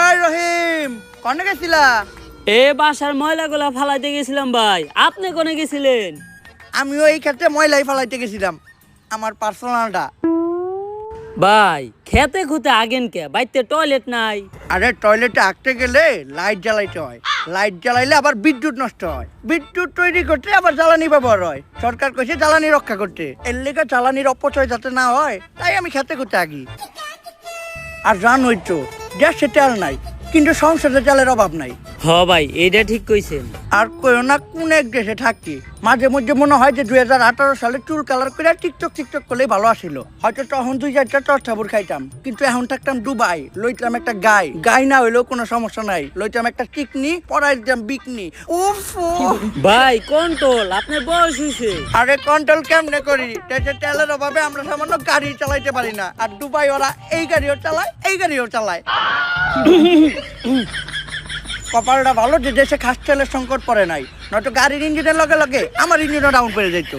এই রহিম, কনে গেছিলা? এ বাসার ময়লাগুলা ফালাইতে গেছিলাম ভাই। আপনি কোনে গেছিলেন? আমিও এই ক্ষেত্রে ময়লাই ফালাইতে গেছিলাম, আমার পার্সোনালটা। ভাই খেতে খুঁতে আগেন কে? বাইতে টয়লেট নাই? আরে টয়লেটে আঁকতে গেলে লাইট জ্বালাইতে হয়, লাইট জ্বালাইলে আবার বিদ্যুৎ নষ্ট হয়, বিদ্যুৎ তৈরি করতে আবার জ্বালানি ব্যবহার হয়। সরকার কইছে জ্বালানি রক্ষা করতে, এর লেগে জ্বালানির অপচয় যাতে না হয় তাই আমি খেতে খুঁতে আগি। আর জানোই তো গ্যাসে তেল নাই, কিন্তু সংসারে তেলের অভাব নাই। হ ভাই, এইটা ঠিক কইছেন। আর কইও না কোন এক দেশে থাকি, মাঝে মধ্যে মনে হয় যে 2018 সালে চুল কালার করে টিকটক করলেই ভালো আসিল। হয়তো তখন 2-4টা চট্টাবুর খাইতাম, কিন্তু এখন থাকতাম দুবাই, লইতাম একটা গাই না হইলেও কোনো সমস্যা নাই, লইতাম একটা টিকনি, পরাই দিতাম বিকনি। উফ ভাই কন্ট্রোল, আপনার বয়স হইছে। আরে কন্ট্রোল কেমনে করি? দেশে তেলের অভাবে আমরা সামান্য গাড়ি চালাইতে পারি না, আর দুবাই ওরা এই গাড়িও চালায় এই গাড়িও চালায়। কপালটা ভালো যে দেশে খাস তেলের সংকট পড়ে নাই, নয়তো গাড়ির ইঞ্জিনের লগে লগে আমার ইঞ্জিনও ডাউন করে যেত।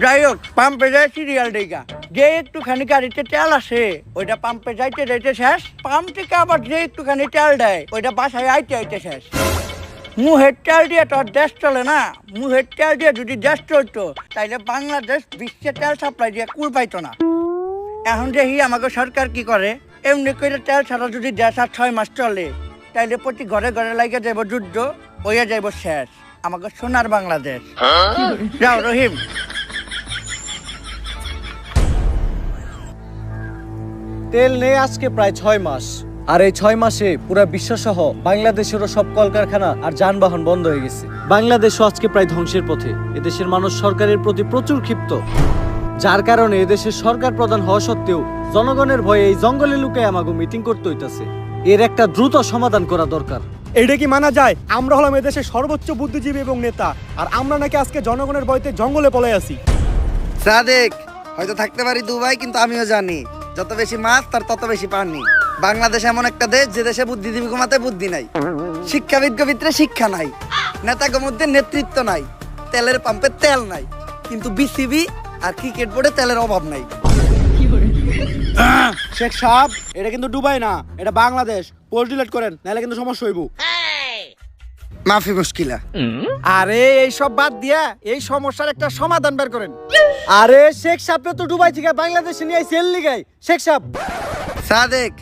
যাই হোক, পাম্পে যায় সিরিয়াল ডেগা, যে একটুখানি গাড়িতে তেল আসে ওইটা পাম্পে যাইতে যাইতে শেষ, পাম্প থেকে আবার যে একটুখানি তেল দেয় ওইটা বাসায় আইতে আইতে শেষ। মুহের তেল দিয়ে তো আর দেশ চলে না, মুহের তেল দিয়ে যদি দেশ চলতো তাইলে বাংলাদেশ বিশ্বে তেল সাপ্লাই দিয়ে কুল পাইতো না। এখন দেখি আমাকে সরকার কি করে, এমনি করে তেল ছাড়া যদি দেশ আর 6 মাস চলে তাইলে প্রতি ঘরে ঘরে লাগে যাইব যুদ্ধ, হইয়া যাইব শেষ আমাকে সোনার বাংলাদেশ। যাও রহিম। তেল নেই আজকে প্রায় 6 মাস, আর এই 6 মাসে পুরো বিশ্বসহ বাংলাদেশেরও সব কলকারখানা আর যানবাহন বন্ধ হয়ে গেছে। বাংলাদেশও আজকে প্রায় ধ্বংসের পথে। এদেশের মানুষ সরকারের প্রতি প্রচুর ক্ষিপ্ত, যার কারণে এদেশের সরকার প্রধান হওয়া সত্ত্বেও জনগণের ভয়ে এই জঙ্গলে লুকায় আমাকে মিটিং করতে হইতাছে। এর একটা দ্রুত সমাধান করা দরকার। এটা কি মানা যায়? আমরা হলাম এদেশের সর্বোচ্চ বুদ্ধিজীবী এবং নেতা, আর আমরা নাকি আজকে জনগণের ভয়তে জঙ্গলে পলাই আছি। সাদেক, হয়তো থাকতে পারি দুবাই, কিন্তু আমিও জানি যত বেশি মাছ তার তত বেশি পানি। বাংলাদেশ এমন একটা দেশ যে দেশে বুদ্ধিজীবী কমাতে বুদ্ধি নাই, শিক্ষাবিদকে ভিতরে শিক্ষা নাই, নেতাকে মধ্যে নেতৃত্ব নাই, তেলের পাম্পে তেল নাই, কিন্তু বিসিবি আর ক্রিকেট বোর্ডে তেলের অভাব নাই। শেখ সাহেব, এটা কিন্তু দুবাই না, এটা বাংলাদেশ। পোস্ট ডিলিট করেন, নাহলে কিন্তু সমস্যা হইব। মাফি মুশকিলা। আরে এই সব বাদ দিয়া এই সমস্যার একটা সমাধান বের করেন। আরে শেখ সাহেব তো দুবাই থেকে বাংলাদেশে নিয়ে সেল লিগাই। শেখ সাহেব, সাদেক,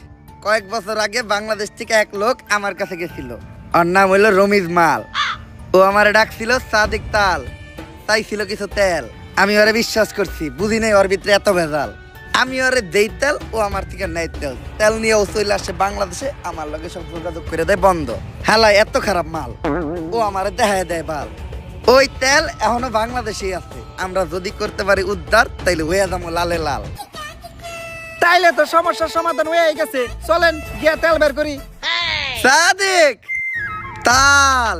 কয়েক বছর আগে বাংলাদেশ থেকে এক লোক আমার কাছে গেছিল, ওর নাম হইলো রমিজ মাল। ও আমারে ডাকছিল সাদেক তাল, চাইছিল কিছু তেল। আমি ওরে বিশ্বাস করছি, বুঝি নাই ওর ভিতরে এত ভেজাল। আমি ওরে দেই তেল, ও আমার থেকে নেয় তেল। তেল নিয়ে ও চলে আসে বাংলাদেশে, আমার লগে সব যোগাযোগ করে দেয় বন্ধ। হালাই এত খারাপ মাল, ও আমারে দেখায় দেয় বাল। ওই তেল এখনো বাংলাদেশেই আছে, আমরা যদি করতে পারি উদ্ধার তাইলে হয়ে যাবো লালে লাল। তাইলে তো সমস্যার সমাধান হয়ে গেছে, চলেন গিয়া তেল বের করি। সাদেক, তাল,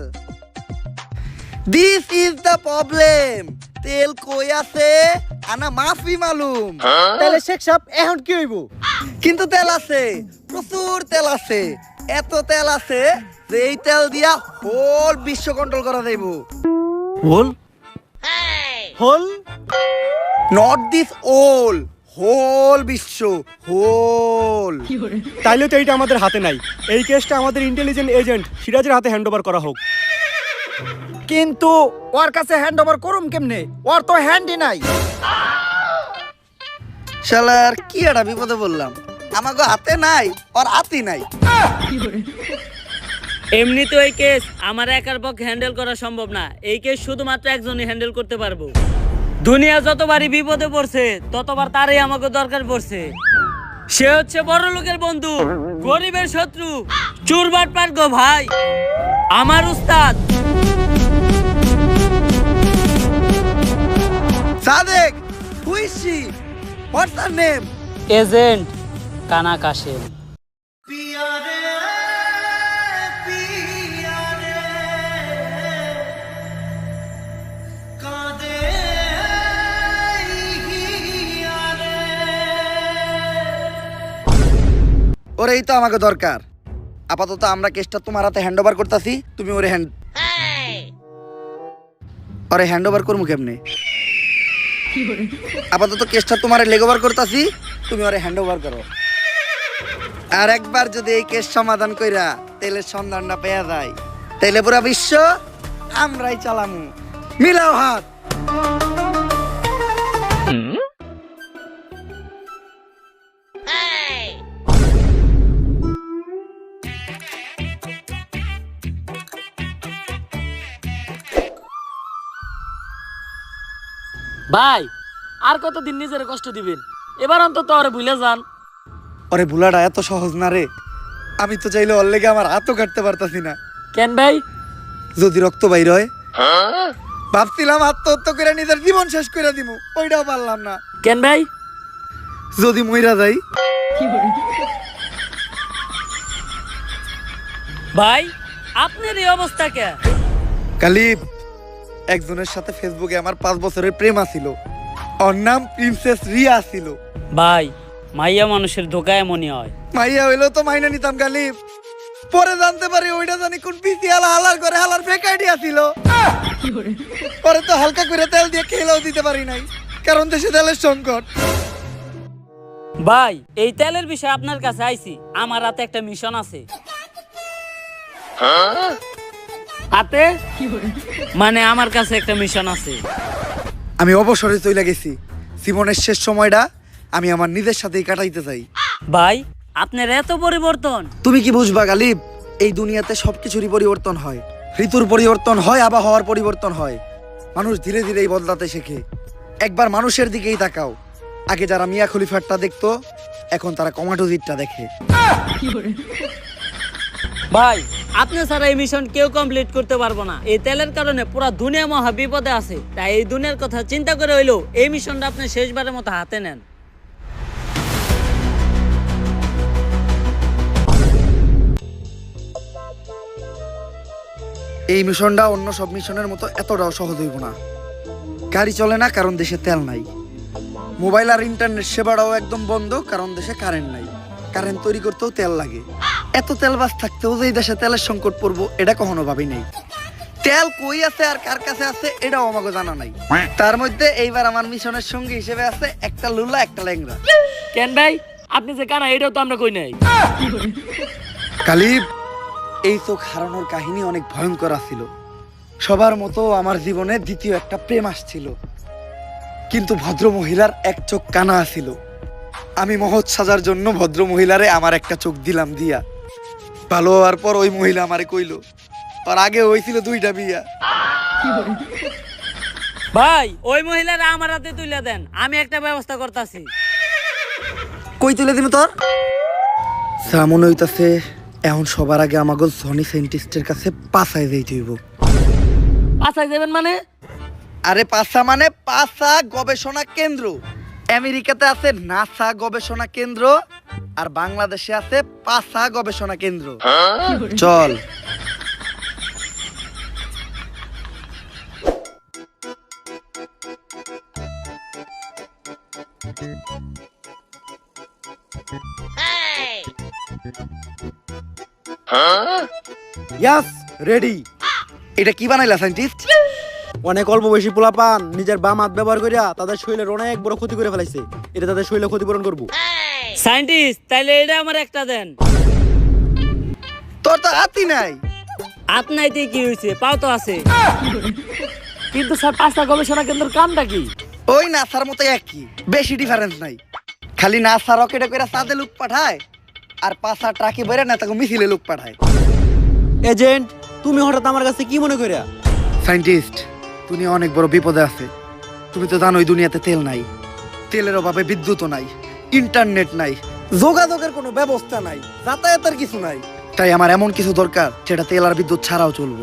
দিস ইজ দ্য প্রবলেম। তেল কই আছে আনা মাফি মালুম। তাহলে শেখ সাহেব এখন কি হইব? কিন্তু তেল আছে, প্রচুর তেল আছে। এত তেল আছে যে এই তেল দিয়া হোল বিশ্ব কন্ট্রোল করা যাইব। হোল হোল নট দিস ওল, হোল বিশ্ব, হোল। তাইলে তো এইটা আমাদের হাতে নাই। এই কেসটা আমাদের ইন্টেলিজেন্ট এজেন্ট সিরাজের হাতে হ্যান্ড ওভার করা হোক। কিন্তু ওর কাছে হ্যান্ড ওভার করুম কেমনে? ওর তো হ্যান্ডই নাই। শালার কি একটা বিপদে বললাম, আমাকে হাতে নাই, ওর হাতই নাই। এমনি তো এই কেস আমার একার পক্ষে হ্যান্ডেল করা সম্ভব না। এই কেস শুধুমাত্র একজনই হ্যান্ডেল করতে পারবো। দুনিয়া যতবারই বিপদে পড়ছে ততবার তারই আমাকে দরকার পড়ছে। সে হচ্ছে বড় লোকের বন্ধু, গরিবের শত্রু, চুরবাট পাট গো ভাই, আমার উস্তাদ। Sadek, who is she? What's her name? Agent কানা কাশেম। ওরেই তো আমাকে দরকার। আপাতত আমরা কেসটা তোমার হাতে হ্যান্ড ওভার করতেছি, তুমি ওরে হ্যান্ড ওভার করবো কেমনে? আপাতত কেসটা তোমার লেগ ওভার করতেছি, তুমি ওরে হ্যান্ড ওভার করো। আর একবার যদি এই কেস সমাধান কইরা তেলের সন্ধানটা পেয়ে যায়, তাইলে পুরা বিশ্ব আমরাই চালামু। মিলাও হাত। ভাই আর কতদিন নিজের কষ্ট দিবেন? এবার অন্তত আরে ভুলে যান। ওরে ভুলাটা এত সহজ না রে। আমি তো চাইলে ওর লেগে আমার হাতও কাটতে পারতাছি না। কেন ভাই? যদি রক্ত বাইর হয়, ভাবছিলাম আত্মহত্যা করে নিজের জীবন শেষ করে দিব, ওইটাও পারলাম না। কেন ভাই? যদি মইরা যাই। ভাই আপনার এই অবস্থা কে? কালিব, একজনের সাথে ফেসবুকে আমার 5 বছরের প্রেম আছিল। ওর নাম প্রিন্সেস রিয়া ছিল। ভাই মাইয়া মানুষের ধোকা এমনই হয়। মাইয়া হইলো তো মাইনা নিতাম কালিব। পরে জানতে পারি ওইটা জানি কোন পিসি হালার করে হালার ফেক আইডিয়া ছিল। পরে তো হালকা করে তেল দিয়ে খেলেও দিতে পারি নাই, কারণ দেশে তেলের সংকট। ভাই এই তেলের বিষয়ে আপনার কাছে আইছি, আমার হাতে একটা মিশন আছে। হাতে মানে আমার কাছে একটা মিশন আছে। আমি অবসরে চলে গেছি। জীবনের শেষ সময়টা আমি আমার নিজের সাথেই কাটাইতে চাই। ভাই আপনার এত পরিবর্তন? তুমি কি বুঝবা গালিব, এই দুনিয়াতে সবকিছুরই পরিবর্তন হয়। ঋতুর পরিবর্তন হয়, আবহাওয়ার পরিবর্তন হয়। মানুষ ধীরে ধীরেই বদলাতে শেখে। একবার মানুষের দিকেই তাকাও। আগে যারা মিয়া খলিফারটা দেখতো, এখন তারা কমাটোজিটটা দেখে। ভাই আপনি ছাড়া এই মিশন কেউ কমপ্লিট করতে পারবো না। এই তেলের কারণে পুরো দুনিয়া মহা বিপদে আছে। তাই এই দুনিয়ার কথা চিন্তা করে হইলো এই মিশনটা আপনি শেষবারের মতো হাতে নেন। এই মিশনটা অন্য সব মিশনের মতো এতটাও সহজ হইব না। গাড়ি চলে না কারণ দেশে তেল নাই। মোবাইল আর ইন্টারনেট সেবাটাও একদম বন্ধ কারণ দেশে কারেন্ট নাই। কারেন্ট তৈরি করতেও তেল লাগে। এত তেল বাস থাকতেও যে এই দেশে তেলের সংকট পড়বো, এটা কখনো ভাবি নাই। তেল কই আছে আর কার কাছে আছে এটাও আমাকে জানা নাই। তার মধ্যে এইবার আমার মিশনের সঙ্গী হিসেবে আছে একটা লুলা, একটা ল্যাংরা। কেন ভাই আপনি যে কানা এটাও তো আমরা কই নাই। কালিব, এই চোখ হারানোর কাহিনী অনেক ভয়ঙ্কর ছিল। সবার মতো আমার জীবনে দ্বিতীয় একটা প্রেম আসছিল, কিন্তু ভদ্র মহিলার এক চোখ কানা ছিল। আমি মহৎ সাজার জন্য ভদ্র মহিলারে আমার একটা চোখ দিলাম দিয়া। ভালো হওয়ার পর ওই মহিলা আমারে কইল আর আগে হয়েছিল 2টা বিয়া। ভাই ওই মহিলারা আমার হাতে তুলে দেন, আমি একটা ব্যবস্থা করতেছি। কই তুলে দিম তোর? সামনে হইতাছে এখন সবার আগে আমাকে সনি সাইন্টিস্টের কাছে পাছায় যাইতে হইব। পাছায় যাবেন মানে? আরে পাছা মানে পাছা গবেষণা কেন্দ্র। আমেরিকাতে আছে নাসা গবেষণা কেন্দ্র, আর বাংলাদেশে আছে পাছা গবেষণা কেন্দ্র। চল। ইয়াস, রেডি। এটা কি বানাইলা সাইন্টিস্ট? অনেক অল্প বয়সী পোলাপান নিজের বাম হাত ব্যবহার করিয়া তাদের শরীরের অনেক বড় ক্ষতি করে ফেলাইছে। এটা তাদের শরীরে ক্ষতিপূরণ করবো। সায়েন্টিস্ট তাইলে এটা আমার একটা দেন। তোর তো হাতই নাই। আপনাইতে কি হয়েছে? পাও তো আছে। কিন্তু স্যার পাঁচটা গবেষণা কেন্দ্রের কামটা কি? ওই নাসার মতো একই, বেশি ডিফারেন্স নাই। খালি নাসা রকেটে করে চাঁদে লোক পাঠায়, আর পাছা ট্রাকে বেরে না তাকে মিছিলে লোক পাঠায়। এজেন্ট, তুমি হঠাৎ আমার কাছে কি মনে করিয়া? সায়েন্টিস্ট, তুমি অনেক বড় বিপদে আছে। তুমি তো জানোই দুনিয়াতে তেল নাই, তেলের অভাবে বিদ্যুৎও নাই, ইন্টারনেট নাই, যোগাযোগের কোনো ব্যবস্থা নাই, যাতায়াতের কিছু নাই। তাই আমার এমন কিছু দরকার যেটা তেল আর বিদ্যুৎ ছাড়াও চলবো।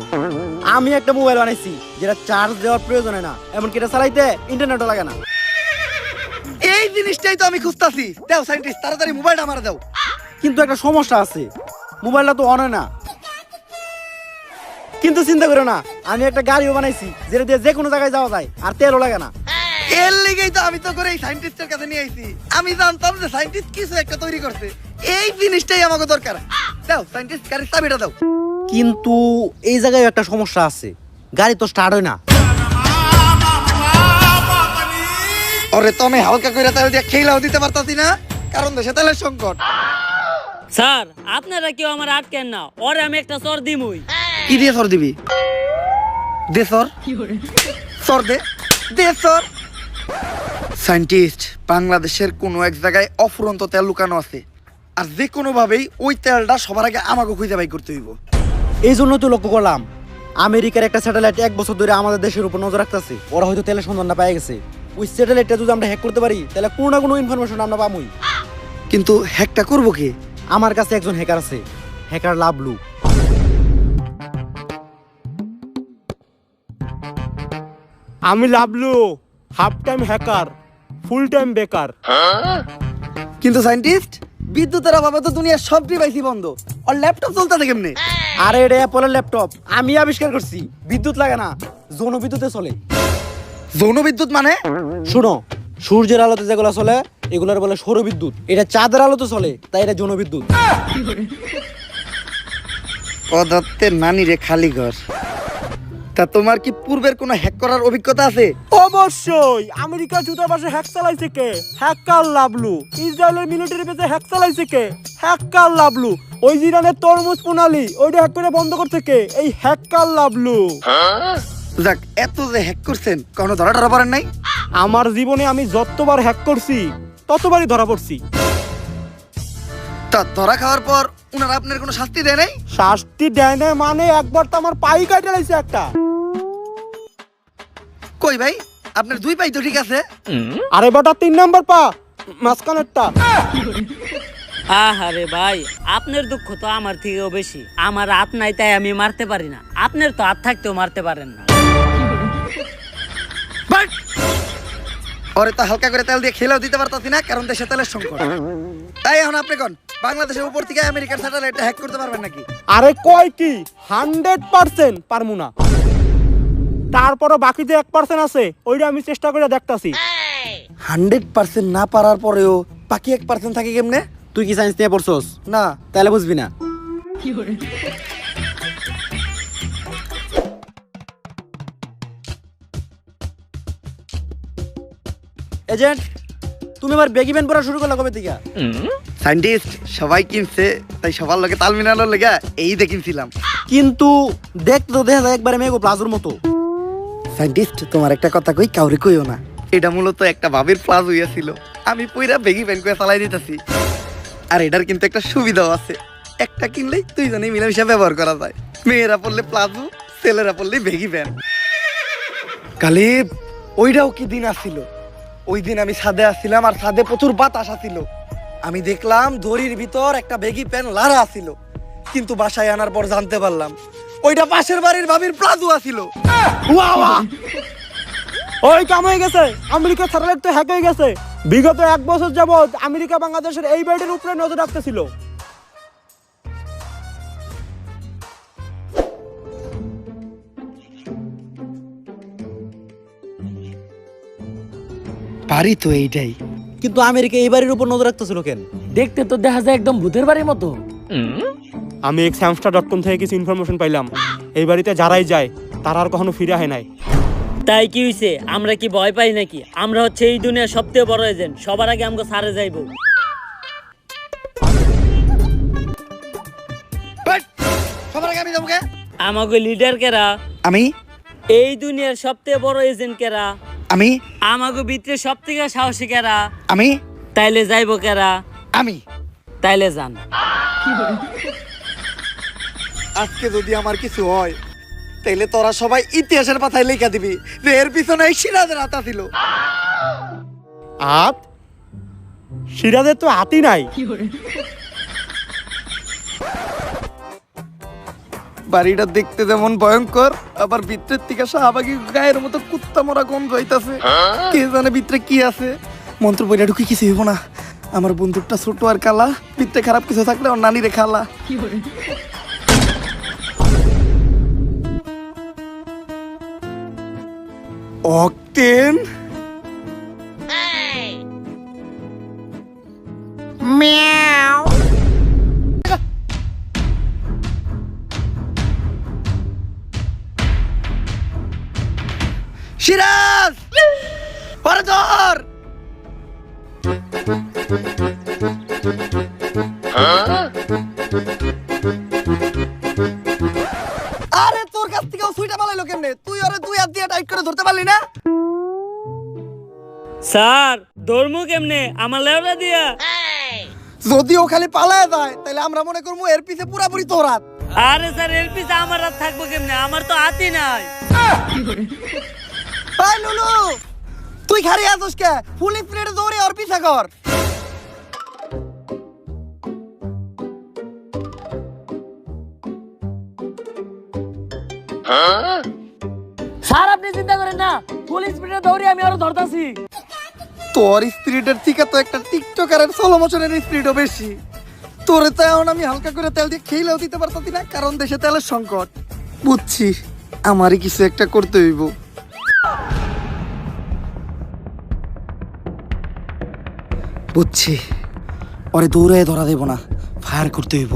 আমি একটা মোবাইল বানাইছি যেটা চার্জ দেওয়ার প্রয়োজন হয় না, এমনকি এটা চালাইতে ইন্টারনেটও লাগে না। এই জিনিসটাই তো আমি খুঁজতাছি। দাও সায়েন্টিস্ট, তাড়াতাড়ি মোবাইলটা আমার দাও। কিন্তু একটা সমস্যা আছে, মোবাইলটা তো অন হয় না। কিন্তু চিন্তা করো না, আমি একটা গাড়িও বানাইছি যেটা দিয়ে যে কোনো জায়গায় যাওয়া যায় আর তেলও লাগে না। এর লেগেই তো আমি তো করে এই সায়েন্টিস্টের কাছে নিয়ে আইছি। আমি জানতাম যে সায়েন্টিস্ট কিছু একটা তৈরি করছে। এই জিনিসটাই আমাকে দরকার। দাও সায়েন্টিস্ট, গাড়ির চাবিটা দাও। কিন্তু এই জায়গায় একটা সমস্যা আছে, গাড়ি তো স্টার্ট হয় না। ওরে তো আমি হালকা করে তেল দিয়ে খেলাও দিতে পারতাছি না। কারণ দেশে তেলের সংকট। স্যার আপনারা কেউ আমার আটকেন না, ওরে আমি একটা চর দিমুই। কি দিয়ে সর দিবি? দে সর, সর দে, দে সর। সায়েন্টিস্ট, বাংলাদেশের কোনো এক জায়গায় অফুরন্ত তেল লুকানো আছে, আর যে কোনো ভাবেই ওই তেলটা সবার আগে আমাকে খুঁজে বাই করতে হইব। এই জন্য তো লক্ষ্য করলাম আমেরিকার একটা স্যাটেলাইট 1 বছর ধরে আমাদের দেশের উপর নজর রাখতেছে। ওরা হয়তো তেলের সন্ধানটা পেয়ে গেছে। ওই স্যাটেলাইটটা যদি আমরা হ্যাক করতে পারি তাহলে কোনো না কোনো ইনফরমেশন আমরা পামই। কিন্তু হ্যাকটা করবো কি? আমার কাছে একজন হ্যাকার আছে, হ্যাকার লাভলু। আমি Lavlu, half time hacker, full time বেকার। কিন্তু সায়েন্টিস্ট, বিদ্যুতের অভাবে তো দুনিয়ার সব ডিভাইসই বন্ধ, আর ল্যাপটপ চলতেছে কেমনে? আরে এটা অ্যাপলের ল্যাপটপ, আমি আবিষ্কার করছি। বিদ্যুৎ লাগে না, যৌন বিদ্যুতে চলে। যৌন বিদ্যুৎ মানে? শুনো, সূর্যের আলোতে যেগুলো চলে এগুলোর বলে সৌর বিদ্যুৎ। এটা চাঁদের আলোতে চলে, তাই এটা যৌন বিদ্যুৎ। পদার্থের নানি রে খালি ঘর। তা তোমার কি পূর্বের কোনো হ্যাক করার অভিজ্ঞতা আছে? অবশ্যই। আমেরিকার দূতাবাসে হ্যাক চালাইছে কে? হ্যাকার লাভলু। ইসরায়েলের মিলিটারি বেসে হ্যাক চালাইছে কে? হ্যাকার লাভলু। ওই ইরানের তরমুজ প্রণালী ওইটা হ্যাক করে বন্ধ করতে কে? এই হ্যাকার লাভলু। যাক, এত যে হ্যাক করছেন, কোনো ধরা পড়েন নাই? আমার জীবনে আমি যতবার হ্যাক করছি ততবারই ধরা পড়ছি। তা ধরা খাওয়ার পর উনারা আপনার কোনো শাস্তি দেয় নাই? শাস্তি দেয় না মানে একবার তো আমার পাই কাটে লাইছে একটা। কই ভাই, আপনার 2 পাই তো ঠিক আছে। আরে বেটা 3 নাম্বার পা, মাঝখানেরটা। আহারে ভাই, আপনার দুঃখ তো আমার থেকেও বেশি। আমার হাত নাই তাই আমি মারতে পারি না, আপনার তো হাত থাকতেও মারতে পারেন না। বাট! ওরে তো হালকা করে তেল দিয়ে খেলেও দিতে পারতাছি না, কারণ দেশে তেলের সংকট। তাই এখন আপনি কোন বাংলাদেশের উপর থেকে আমেরিকার স্যাটেলাইট হ্যাক করতে পারবেন নাকি? আরে কয় কি 100% পারমু না। তারপরও বাকি যে 1% আছে ওইটা আমি চেষ্টা করে দেখতাছি। 100% না পারার পরেও বাকি 1% থাকে কেমনে? তুই কি সায়েন্স নিয়ে পড়ছস? না। তাহলে বুঝবি না। এজেন্ট, তুমি আবার বেগি প্যান্ট পরা শুরু করলা কবে থেকে? সায়েন্টিস্ট, সবাই কিনছে তাই সবার লগে তাল মিলানোর লেগে এই দেখিনছিলাম। কিন্তু দেখতে তো দেখা যায় একবারে মেগো প্লাজোর মতো। সায়েন্টিস্ট, তোমার একটা কথা কই, কাউরে কইও না। এটা মূলত একটা ভাবির প্লাজ হইয়াছিল, আমি পুরা বেগি প্যান্ট করে চালাই দিতেছি। আর এটার কিন্তু একটা সুবিধাও আছে, একটা কিনলেই দুইজনেই মিলেমিশে ব্যবহার করা যায়। মেয়েরা পড়লে প্লাজো, ছেলেরা পড়লে বেগি প্যান্ট। কালিব, ওইটাও কি দিন আসছিল। ওই দিন আমি ছাদে আসছিলাম, আর ছাদে প্রচুর বাতাস আসছিল। আমি দেখলাম দড়ির ভিতর একটা বেগি প্যান্ট লারা আসছিল, কিন্তু বাসায় আনার পর জানতে পারলাম ওইটা পাশের বাড়ির ভাবির প্লাজো আসছিল। ওই কাম হয়ে গেছে, আমেরিকা স্যাটেলাইট তো হ্যাক হয়ে গেছে। বিগত 1 বছর যাবত আমেরিকা বাংলাদেশের এই বেল্টের উপরে নজর রাখতেছিল। পারি তো এইটাই। কিন্তু আমেরিকা এই বাড়ির উপর নজর রাখতেছিল কেন? দেখতে তো দেখা যায় একদম ভূতের বাড়ির মতো। আমি examstar.com থেকে কিছু ইনফরমেশন পাইলাম। এই বাড়িতে যারাই যায় তারা আর কখনো ফিরে হয় নাই। তাই কি হইছে? আমরা কি ভয় পাই নাকি? আমরা হচ্ছে এই দুনিয়ার সবচেয়ে বড় এজেন্ট, সবার আগে আমাকে সারে যাইবো। বাট! সবার আগে আমি যাবো কে? আমাকে লিডার কেরা? আমি। এই দুনিয়ার সবচেয়ে বড় এজেন্ট কেরা? আমি। আমাকে ভিতরে সব থেকে সাহসী কেরা? আমি। তাইলে যাইবো কেরা? আমি। তাইলে যান। আজকে যদি আমার কিছু হয় তাইলে তোরা সবাই ইতিহাসের পাতায় লেখা দিবি যে এর পিছনে এই সিরাজের হাত ছিল। হাত? সিরাজের তো হাতই নাই। বাড়িটা দেখতে যেমন ভয়ঙ্কর, আবার ভিতরের থেকে শাহবাগী গায়ের মতো কুত্তা মরা গন্ধ হইতাছে। কে জানে ভিতরে কি আছে। মন্ত্র বইটা ঢুকে কিছু হইব না। আমার বন্দুকটা ছোট আর কালা, ভিতরে খারাপ কিছু থাকলে ওর নানি রে খালা। অক্টেন, সিরাজ, পরে ধর। আরে তোর কাছ থেকে সুইটা পালাইলো কেমনে? তুই আরে দুই হাত দিয়ে টাইট করে ধরতে পারলি না? স্যার ধর্ম কেমনে আমার লেওরা দিয়া? যদি ও খালি পালায় যায় তাহলে আমরা মনে করবো এর পিছে পুরাপুরি তোর হাত। আরে স্যার এর পিছে আমার হাত থাকবো কেমনে? আমার তো হাতই নাই। ভাই লুলু, তুই খালি আছিস কে? ফুল স্পিডে দৌড়ে ওর পিছে কর। স্যার আপনি চিন্তা করেন না, ফুল স্পিডে দৌড়ি আমি আরো ধরতাছি। তোর স্পিরিটের থেকে তো একটা টিকটকারের সোলো মোশনের স্পিরিটও বেশি। তোরে তো এখন আমি হালকা করে তেল দিয়ে খেলেও দিতে পারতাছি না, কারণ দেশে তেলের সংকট। বুঝছি, আমারই কিছু একটা করতে হইব। বুঝছি, ওরে দৌড়ে ধরা দেব না, ফায়ার করতে হইব।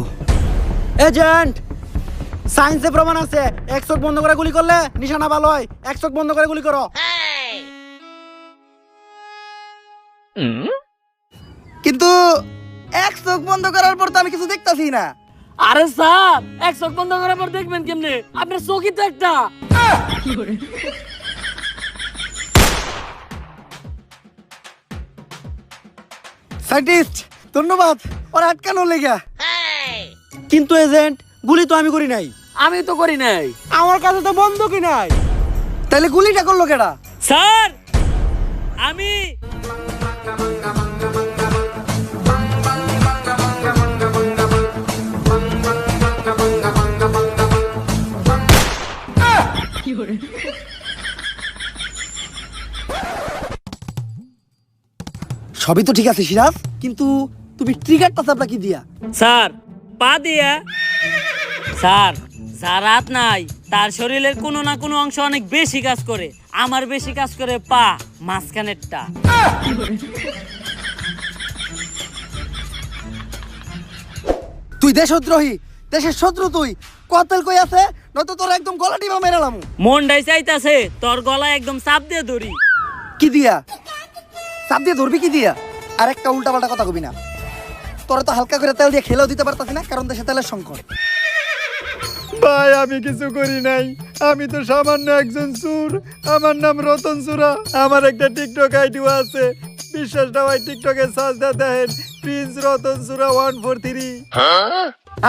এজেন্ট, সায়েন্সে প্রমাণ আছে এক চোখ বন্ধ করে গুলি করলে নিশানা ভালো হয়। এক চোখ বন্ধ করে গুলি করো। কিন্তু এক চোখ বন্ধ করার পর তো আমি কিছু দেখতাছি না। আরে স্যার এক চোখ বন্ধ করার পর দেখবেন কেমনে? আপনার চোখই তো একটা। সাইন্টিস্ট, ধন্যবাদ ওর আটকানোর লেগা। কিন্তু এজেন্ট, গুলি তো আমি করি নাই। আমি তো করি নাই। আমার কাছে তো বন্দুকই নাই। তাহলে গুলিটা করলো কেডা? স্যার আমি সবই তো ঠিক আছে সিরাজ, কিন্তু তুমি ট্রিগারটা চাপলা কি দিয়া? স্যার পা দিয়া। স্যার যার হাত নাই তার শরীরের কোনো না কোনো অংশ অনেক বেশি কাজ করে। আমার বেশি কাজ করে পা, মাঝখানেরটা। তুই দেশদ্রোহী, দেশের শত্রু তুই। কতেল কই আছে, নয়তো তোর একদম গলা টিপা মেরালাম। মনটাই চাইতাছে তোর গলায় একদম চাপ দিয়ে ধরি। কি দিয়া? চাপ দিয়ে ধরবি কি দিয়া? আর একটা উল্টা পাল্টা কথা কবি না। তোরা তো হালকা করে তেল দিয়ে খেলেও দিতে পারতাছি না, কারণ দেশে তেলের সংকট। ভাই আমি কিছু করি নাই। আমি তো সামান্য একজন চোর। আমার নাম রতন চোরা। আমার একটা টিকটক আইডিও আছে, বিশ্বাস না হয় টিকটকে সার্চ দিয়ে দেখেন, প্রিন্স রতন চোরা 143।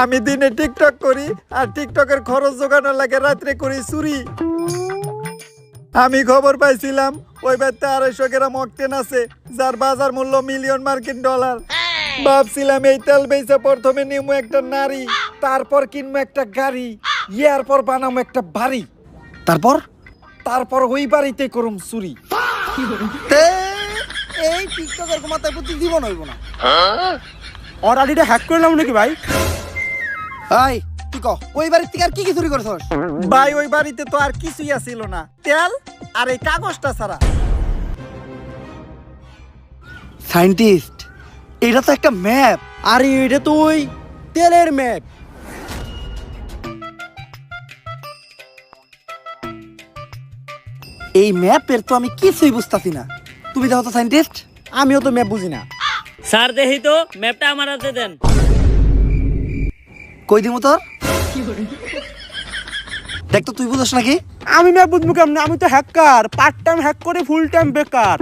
আমি দিনে টিকটক করি, আর টিকটকের খরচ জোগানোর লাগে রাত্রে করি চুরি। আমি খবর পাইছিলাম ওই বাড়িতে 250 গ্রাম অকটেন আছে, যার বাজার মূল্য $1,000,000 মার্কিন। ভাবছিলাম এই তেল বেচে প্রথমে নিমু একটা নারী, তারপর কিনবো একটা গাড়ি, এরপর বানাবো একটা বাড়ি, তারপর ওই বাড়িতে করুম চুরি। তে এই টিকটকের মাথায় প্রতি জীবন হইব না। ওর আইডিটা হ্যাক করলাম নাকি ভাই? ভাই তুই কহ, ওই বাড়ির থেকে আর কি কি চুরি করেছস? ভাই ওই বাড়িতে তো আর কিছুই আসিল না, তেল আর এই কাগজটা ছাড়া। সায়েন্টিস্ট, এটা তো একটা ম্যাপ। আরে এটা তো ওই তেলের ম্যাপ। এই ম্যাপের তো আমি কিছুই বুঝতাছি না। তুমি দেখো তো সায়েন্টিস্ট। আমিও তো ম্যাপ বুঝি না। স্যার দেখি তো ম্যাপটা আমার হাতে দেন। কই দিমু তোর? দেখ তো, তুই বুঝছ নাকি? আমি ম্যাপ বুঝবো কেমনে? আমি তো হ্যাকার, পার্ট টাইম হ্যাক করে ফুল টাইম বেকার।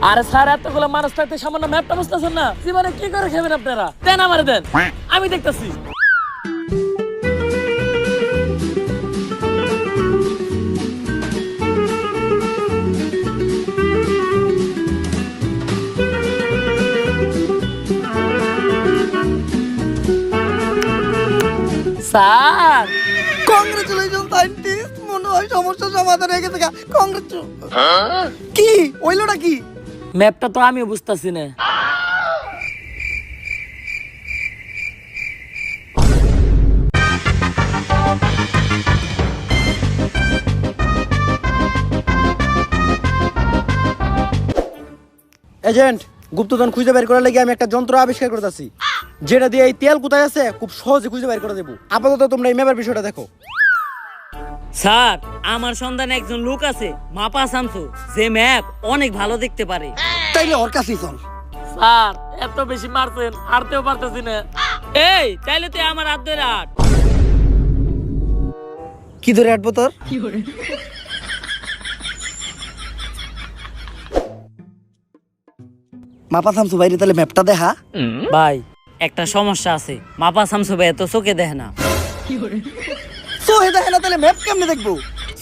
আরে স্যার এতগুলো মানুষ থাকতে সামান্য ম্যাপটা বুঝতেছেন না? জীবনে কি করে খাবেন আপনারা? দেন আমার দেন, আমি দেখতেছি। স্যার কংগ্রেচুলেশন সায়েন্টিস্ট, মনে হয় সমস্যার সমাধান হয়ে গেছে। কংগ্রেচুলেশন। কি ওইলোটা কি? ম্যাপটা তো আমিও বুঝতেছি না। এজেন্ট, গুপ্তধন খুঁজে বের করার লাগি আমি একটা যন্ত্র আবিষ্কার করতেছি, যেটা দিয়ে এই তেল কোথায় আছে খুব সহজে খুঁজে বের করে দেবো। আপাতত তোমরা এই ম্যাপের বিষয়টা দেখো। স্যার আমার সন্ধানে একজন লোক আছে, মাপা শামসু, যে ম্যাপ অনেক ভালো দেখতে পারে। তাইলে ওর কাছেই চল। স্যার এত বেশি মারছেন হারতেও পারতেছি না। এই তাইলে তুই আমার হাত ধরে হাঁট। কি ধরে আটবো তোর? মাপা থামছু বাইরে, তাহলে ম্যাপটা দেখা। ভাই একটা সমস্যা আছে, মাপা শামসু ভাই এত চোখে দেখে না। সোহে দেখে না, তাহলে ম্যাপ কেমনে দেখবো?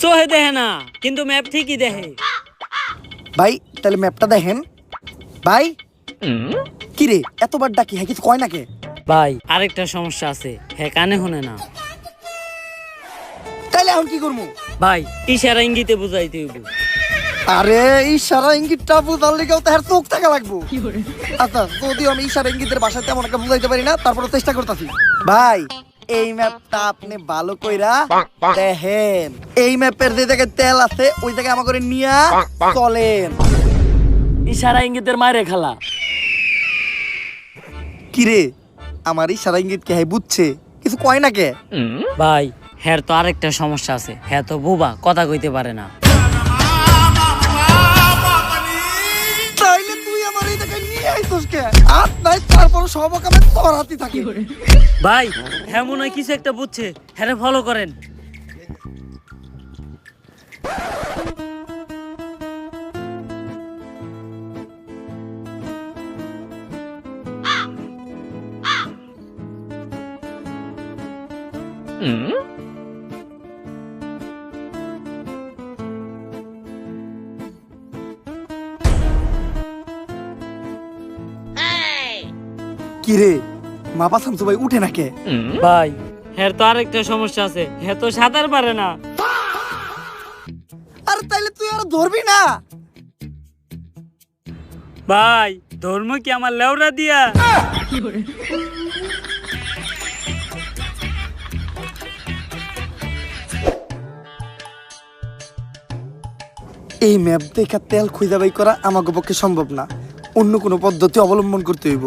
চোখে দেখে না কিন্তু ম্যাপ ঠিকই দেখে। ভাই তাহলে ম্যাপটা দেখেন। ভাই কি রে এতবার ডাকি, হ্যাঁ কিছু কয় নাকি? ভাই আরেকটা সমস্যা আছে, হ্যাঁ কানে শুনে না। তাইলে এখন কি করবো? ভাই ইশারা ইঙ্গিতে বুঝাইতে হইব। আরে ইশারা ইঙ্গিতটা বুঝার লিগেও তো আর চোখ থাকা লাগবো। আচ্ছা যদিও আমি ইশারা ইঙ্গিতের ভাষায় তেমন একটা বুঝাইতে পারি না, তারপরে চেষ্টা করতেছি। ভাই এই ম্যাপটা আপনি ভালো কইরা দেখেন। এই ম্যাপের যে জায়গায় তেল আছে ওই জায়গায় আমার করে নিয়া চলেন। ইশারা ইঙ্গিতের মায়ের খেলা। কিরে আমার ইশারা ইঙ্গিত কে বুঝছে, কিছু কয় না কে? ভাই হ্যার তো আরেকটা সমস্যা আছে, হ্যাঁ তো বুবা, কথা কইতে পারে না। তাইলে তুই আমার এই জায়গায় নিয়ে আইছস কে? আর নাই তারপর সব কামে তোর হাতে থাকে। ভাই হ্যাঁ মনে হয় কিছু একটা বুঝছে, হ্যাঁ ফলো করেন। কিরে মাপা শামসু ভাই উঠে না কে? ভাই হ্যাঁ তো আরেকটা সমস্যা আছে, হ্যাঁ তো সাঁতার পারে না। আর তাইলে তুই আর ধরবি না? ভাই ধর্ম কি আমার লেওরা দিয়া? এই ম্যাপ দেখা তেল খুঁজে বাই করা আমাকে পক্ষে সম্ভব না, অন্য কোনো পদ্ধতি অবলম্বন করতে হইব।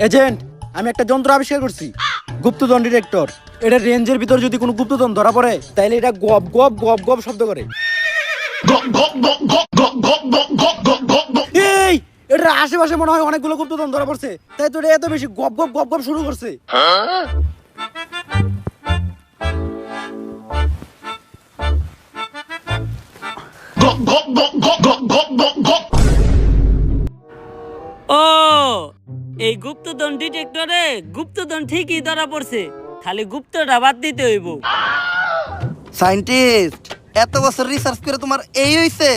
এজেন্ট, আমি একটা যন্ত্র আবিষ্কার করছি, গুপ্তধন ডিটেক্টর। এটা রেঞ্জের ভিতর যদি কোনো গুপ্তধন ধরা পড়ে তাইলে এটা গপ গপ গপ গপ শব্দ করে। এই এটা আশেপাশে মনে হয় অনেকগুলো গুপ্তধন ধরা পড়ছে, তাই তো এটা এত বেশি গপ গপ গপ গপ শুরু করছে। ও এই গুপ্তধন ডিটেক্টরে গুপ্তধন ঠিকই ধরা পড়ছে, খালি গুপ্তটা বাদ দিতে হইব। সায়েন্টিস্ট এত বছর রিসার্চ করে তোমার এই হইছে?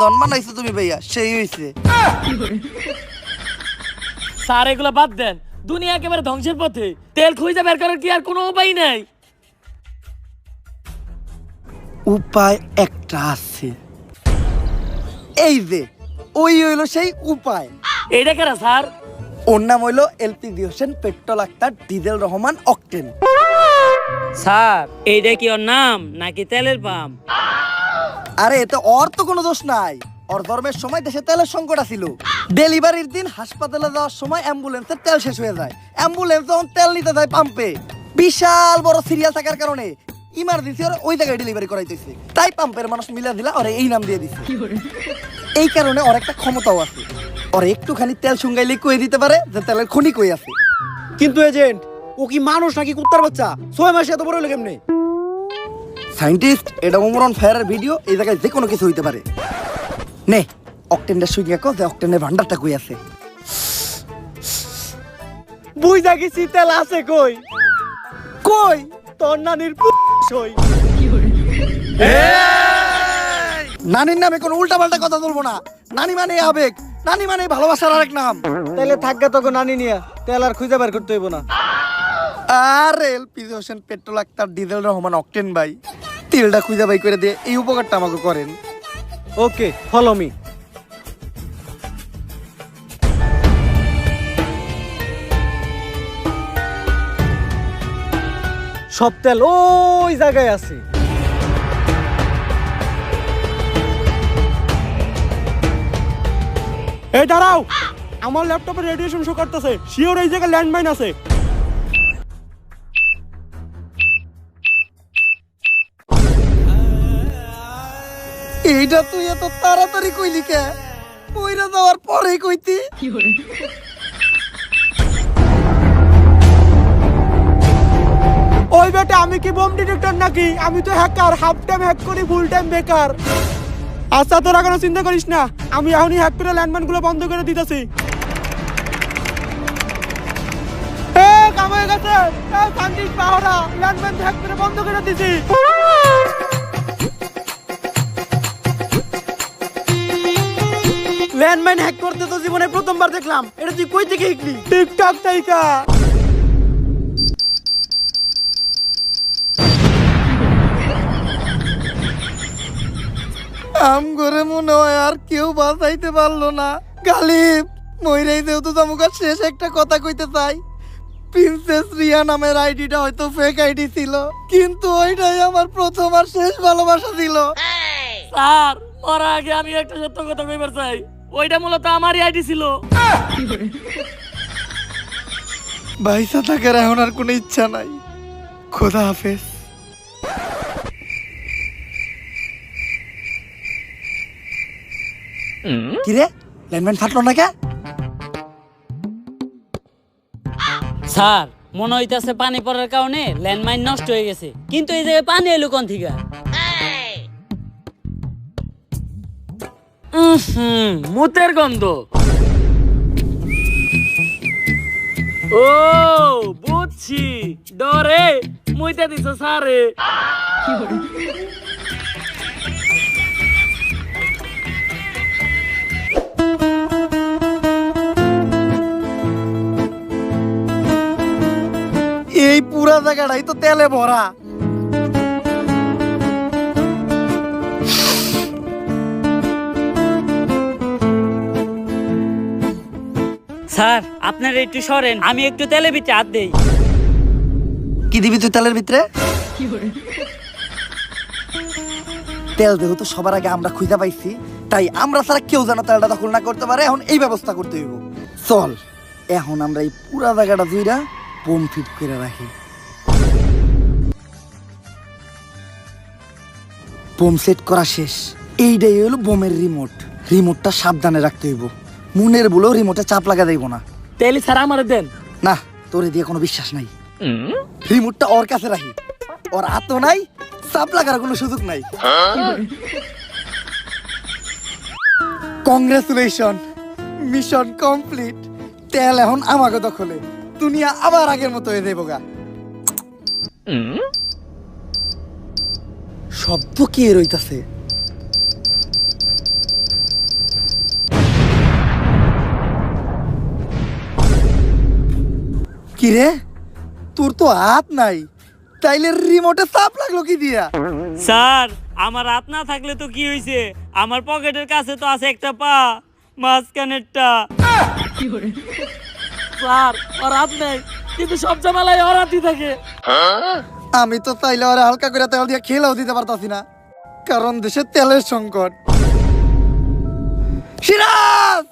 দনমান হইছে তুমি ভাইয়া, সেই হইছে। স্যার এগুলো বাদ দেন, দুনিয়া একেবারে ধ্বংসের পথে, তেল খুঁজে বের করার কি আর কোনো উপায় নাই? উপায় একটা আছে, এই যে ওই হইলো সেই উপায়। এইটা কেন স্যার? ওর নাম হইলো LPG Hossain petrol Akhtar diesel Rahman octane. Sir এইটা কি ওর নাম নাকি তেলের পাম্প? আরে এতে ওর তো কোনো দোষ নাই, ওর ধর্মের সময় দেশে তেলের সংকট ছিল। ডেলিভারির দিন হাসপাতালে যাওয়ার সময় অ্যাম্বুলেন্সের তেল শেষ হয়ে যায়। অ্যাম্বুলেন্স যখন তেল নিতে যায় পাম্পে, বিশাল বড় সিরিয়াল থাকার কারণে ইমার্জেন্সি ওর ওই জায়গায় ডেলিভারি করাইতেছে, তাই পাম্পের মানুষ মিলা দিলা ওরে এই নাম দিয়ে দিছে। এই কারণে ওর একটা ক্ষমতাও আছে, ওর একটুখানি তেল শুঙ্গাইলে কয়ে দিতে পারে যে তেলের খনি কই আছে। কিন্তু এজেন্ট, ও কি মানুষ নাকি কুত্তার বাচ্চা? 6 মাসে এত বড় হলো কেমনে? সায়েন্টিস্ট এটা ওমরন ফায়ারের ভিডিও, এই জায়গায় যে কোনো কিছু হইতে পারে। নে অকটেনটা শুইয়া কো যে অকটেনের ভান্ডারটা কই আছে। বুঝা গেছি তেল আছে কই? কই? তোর নানির সই। নানির নামে কোনো উল্টা পাল্টা কথা বলবো না। নানি মানে আবেগ, নানি মানে ভালোবাসার আরেক নাম। তাইলে থাকবে তখন নানি নিয়া, তেল আর খুঁজে বের করতে হইব না। আর LPG Hossain petrol Akhtar diesel Rahman octane ভাই, তেলটা খুঁজে বাই করে দিয়ে এই উপকারটা আমাকে করেন। ওকে, ফলো মি। সব তেল ওই জায়গায় আছে। এই দাঁড়াও, আমার ল্যাপটপে রেডিয়েশন শো করতেছে, শিওর এই জায়গায় ল্যান্ডমাইন আছে। এইটা তুই এত তাড়াতাড়ি কইলি কে? মইরা যাওয়ার পরেই কইতি। ওই বেটা আমি কি বোম ডিটেক্টর নাকি? আমি তো হ্যাকার, হাফ টাইম হ্যাক করি, ফুল টাইম বেকার। আচ্ছা তোরা কোনো চিন্তা করিস না, আমি এখনই হ্যাক করে ল্যান্ডমাইন গুলো বন্ধ করে দিতেছি। কাম হয়ে গেছে, শান্তি পাহারা ল্যান্ডমাইন হ্যাক করে বন্ধ করে দিছি। ল্যান্ডমাইন হ্যাক করতে তো জীবনে প্রথমবার দেখলাম, এটা তুই কই থেকে শিখলি? টিকটক থেকে। আম করে মনে হয় আর কেউ বাঁচাইতে পারলো না। গালিব মইরাই যেহেতু তামুকার শেষ একটা কথা কইতে চাই, প্রিন্সেস রিয়া নামের আইডিটা হয়তো ফেক আইডি ছিল, কিন্তু ওইটাই আমার প্রথম আর শেষ ভালোবাসা ছিল। স্যার ওর আগে আমি একটা সত্য কথা কইবার চাই, ওইটা মূলত আমারই আইডি ছিল। বাইসা থাকার এখন আর কোনো ইচ্ছা নাই। খোদা হাফেজ। কিরে ল্যান্ডমাইন ফাটলো না কে? স্যার মনে হইতাছে পানি পড়ার কারণে ল্যান্ডমাইন নষ্ট হয়ে গেছে, কিন্তু এই জায়গায় পানি এলো কোন থেকে? মুতের গন্ধ। ও বুঝছি, ডরে মুইতে দিছ স্যারে। এই পুরা জায়গাটাই তো তেলে ভরা। স্যার আপনারা একটু সরেন, আমি একটু তেলে ভিতরে হাত দেই। কি দিবি তুই তেলের ভিতরে? তেল যেহেতু সবার আগে আমরা খুঁজে পাইছি, তাই আমরা ছাড়া কেউ যেন তেলটা দখল না করতে পারে। এখন এই ব্যবস্থা করতে হইব। চল এখন আমরা এই পুরা জায়গাটা দুইটা বোম ফিট করে রাখি। বোম সেট করা শেষ। এইটাই হলো বোমের রিমোট। রিমোটটা সাবধানে রাখতে হইব, মনের বলেও রিমোটে চাপ লাগা যাইব না। তেলি স্যার আমার দেন। না, তোরে দিয়ে কোনো বিশ্বাস নাই। রিমোটটা ওর কাছে রাখি, ওর হাতও নাই, চাপ লাগার কোনো সুযোগ নাই। Congratulation, mission complete. তেল এখন আমাকে দখলে, দুনিয়া আবার আগের মতো হয়ে যাইব গা। শব্দ কি রইতাছে? কিরে তোর তো হাত নাই, তাইলে রিমোটে চাপ লাগলো কি দিয়া? স্যার আমার হাত না থাকলে তো কি হইছে, আমার পকেটের কাছে তো আছে একটা পা, মাঝখানেরটা। স্যার ওর হাত নেই, কিন্তু সব জামালাই ওর হাতই থাকে। আমি তো চাইলে ওরা হালকা করে তেল দিয়ে খেলেও দিতে পারতাছি না, কারণ দেশে তেলের সংকট। সিরাজ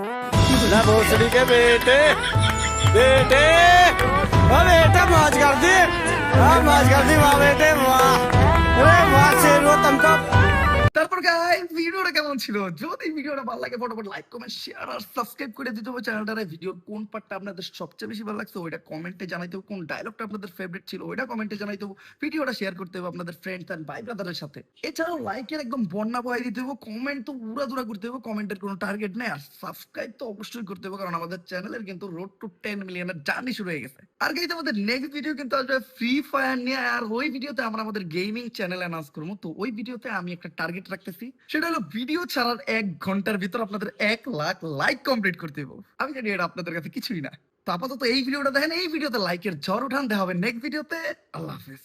তারপর গাইস ভিডিওটা কেমন ছিল? যদি ভিডিওটা ভালো লাগে ফটাফট লাইক কমেন্ট শেয়ার আর সাবস্ক্রাইব করে দিতে হবে চ্যানেলটারে। ভিডিওর কোন পার্টটা আপনাদের সবচেয়ে বেশি ভালো লাগছে ওইটা কমেন্টে জানাইতে হবে। কোন ডায়লগটা আপনাদের ফেভারিট ছিল ওইটা কমেন্টে জানাইতে হবে। ভিডিওটা শেয়ার করতে হবে আপনাদের ফ্রেন্ডস এন্ড ভাই ব্রাদারের সাথে। এছাড়াও লাইকের একদম বন্যা বয়ে দিতে হবে, কমেন্ট তো উড়াদুরা করতে হবে, কমেন্টের কোনো টার্গেট নেই। আর সাবস্ক্রাইব তো অবশ্যই করতে হবে, কারণ আমাদের চ্যানেলের কিন্তু রোড টু 10 মিলিয়নের জার্নি শুরু হয়ে গেছে। আর গাইস আমাদের নেক্সট ভিডিও কিন্তু আসবে ফ্রি ফায়ার নিয়ে, আর ওই ভিডিওতে আমরা আমাদের গেমিং চ্যানেল অ্যানাউন্স করবো। তো ওই ভিডিওতে আমি একটা টার্গেট রাখতেছি, সেটা হলো ভিডিও ছাড়ার 1 ঘন্টার ভিতর আপনাদের 1 লাখ লাইক কমপ্লিট করতে হবে। আমি জানি এটা আপনাদের কাছে কিছুই না। তো আপাতত এই ভিডিওটা দেখেন, এই ভিডিওতে লাইকের ঝড় উঠান। দেখা হবে নেক্সট ভিডিওতে। আল্লাহ হাফেজ।